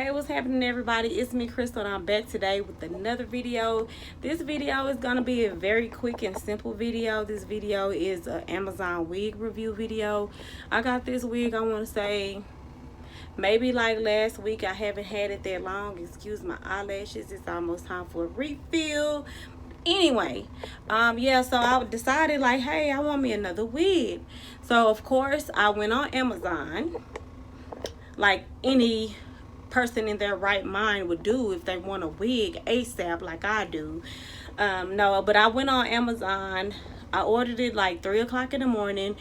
Hey, what's happening, everybody? It's me, Crystal, and I'm back today with another video. This video is going to be a very quick and simple video. This video is an Amazon wig review video. I got this wig, I want to say, maybe like last week. I haven't had it that long. Excuse my eyelashes. It's almost time for a refill. Anyway, yeah, so I decided like, hey, I want me another wig. So, of course, I went on Amazon like any person in their right mind would do if they want a wig ASAP like I do. No, but I went on Amazon. I ordered it like 3 o'clock in the morning.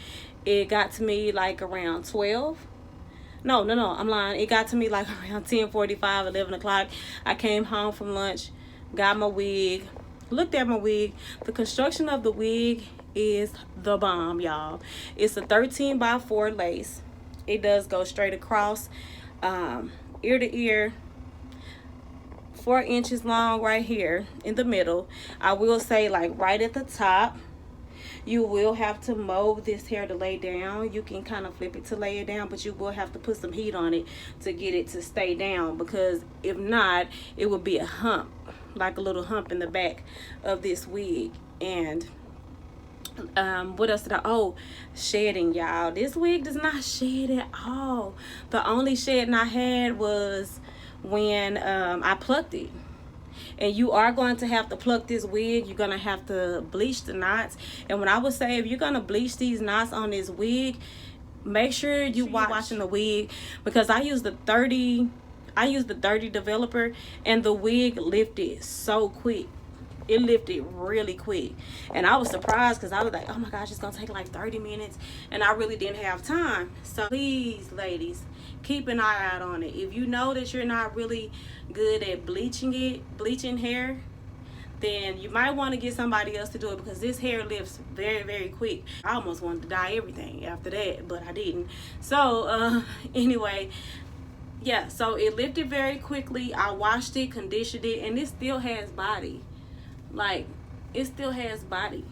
It got to me like around 12. No, I'm lying. It got to me like around 10:45, 11 o'clock. I came home from lunch, got my wig, looked at my wig. The construction of the wig is the bomb, y'all. It's a 13x4 lace. It does go straight across, ear to ear, 4 inches long right here in the middle. I will say, like, right at the top, you will have to mold this hair to lay down. You can kind of flip it to lay it down, but you will have to put some heat on it to get it to stay down, because if not, it would be a hump, like a little hump in the back of this wig. And what else did shedding, y'all. This wig does not shed at all. The only shedding I had was when I plucked it. And you are going to have to pluck this wig. You're going to have to bleach the knots. And when I would say, if you're going to bleach these knots on this wig, make sure you watching the wig, because I use the 30 developer, and the wig lifted so quick. It lifted really quick, and I was surprised because I was like, oh my gosh, it's gonna take like 30 minutes, and I really didn't have time. So please, ladies, keep an eye out on it. If you know that you're not really good at bleaching hair, then you might want to get somebody else to do it, because this hair lifts very, very quick. I almost wanted to dye everything after that, but I didn't. So anyway, yeah, so it lifted very quickly. I washed it, conditioned it, and it still has body. Like, it still has body,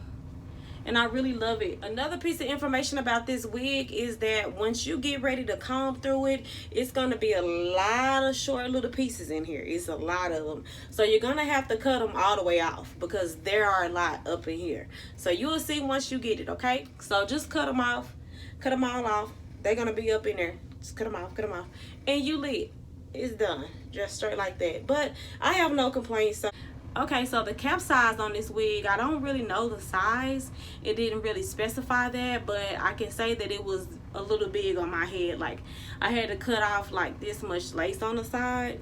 and I really love it. Another piece of information about this wig is that once you get ready to comb through it, it's gonna be a lot of short little pieces in here. It's a lot of them, so you're gonna have to cut them all the way off, because there are a lot up in here. So you'll see once you get it, okay? So just cut them off, cut them all off. They're gonna be up in there. Just cut them off, and you lit. It's done, just straight like that. But I have no complaints. So okay, so the cap size on this wig, I don't really know the size. It didn't really specify that, but I can say that it was a little big on my head. Like, I had to cut off like this much lace on the side.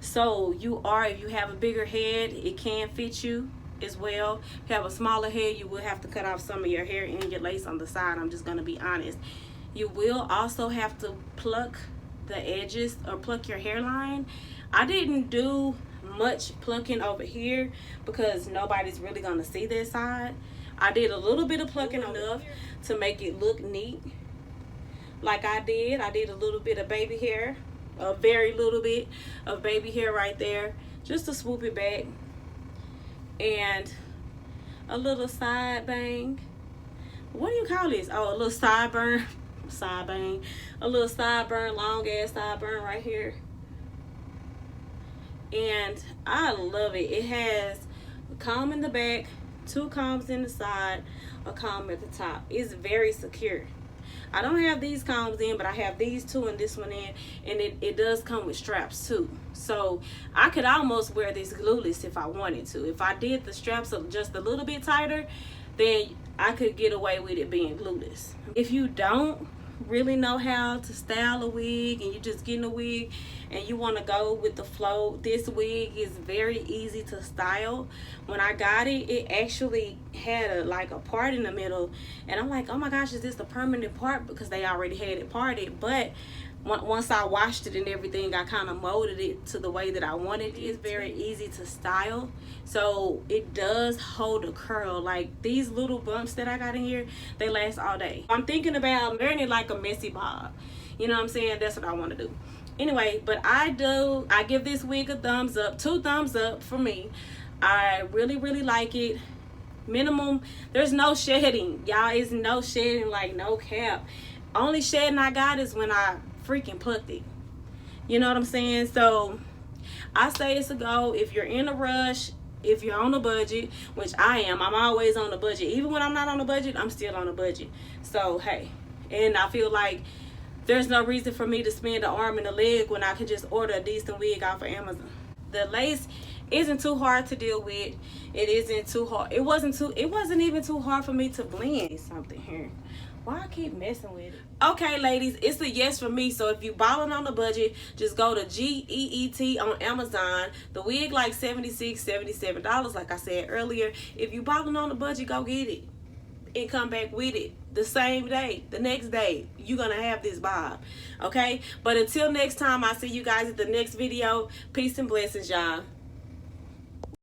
So if you have a bigger head, it can fit you as well. If you have a smaller head, you will have to cut off some of your hair and your lace on the side. I'm just gonna be honest. You will also have to pluck the edges, or pluck your hairline. I didn't do much plucking over here because nobody's really gonna see this side. I did a little bit of plucking enough to make it look neat. Like I did a little bit of baby hair, a very little bit of baby hair right there, just to swoop it back, and a little side bang. What do you call this? Oh, a little sideburn. Side bang, a little sideburn, long ass sideburn right here. And I love it. It has a comb in the back, 2 combs in the side, a comb at the top. It's very secure. I don't have these combs in, but I have these 2 and this one in, and it does come with straps too. So I could almost wear this glueless if I wanted to. If I did the straps just a little bit tighter, then I could get away with it being glueless. If you don't really know how to style a wig, and you're just getting a wig and you want to go with the flow, this wig is very easy to style. When I got it, it actually had like a part in the middle, and I'm like, oh my gosh, is this the permanent part? Because they already had it parted. But once I washed it and everything, I kind of molded it to the way that I wanted it. It's very easy to style, so it does hold a curl. Like, these little bumps that I got in here, they last all day. I'm thinking about wearing it like a messy bob. You know what I'm saying? That's what I want to do. Anyway, but I give this wig a thumbs up, 2 thumbs up for me. I really, really like it. Minimum, there's no shedding, y'all. It's no shedding, like no cap. Only shedding I got is when I freaking plucked it. You know what I'm saying? So I say it's a go. If you're in a rush, if you're on a budget, which I am, I'm always on a budget. Even when I'm not on a budget, I'm still on a budget. So hey, and I feel like there's no reason for me to spend an arm and a leg when I could just order a decent wig off of Amazon. The lace isn't too hard to deal with. It isn't too hard. It wasn't even too hard for me to blend something here. Why I keep messing with it? Okay, ladies, it's a yes for me. So if you balling on the budget, just go to Geet on Amazon. The wig like $76, $77, like I said earlier. If you balling on the budget, go get it and come back with it the same day, the next day. You're gonna have this bob, okay? But until next time, I see you guys at the next video. Peace and blessings, y'all.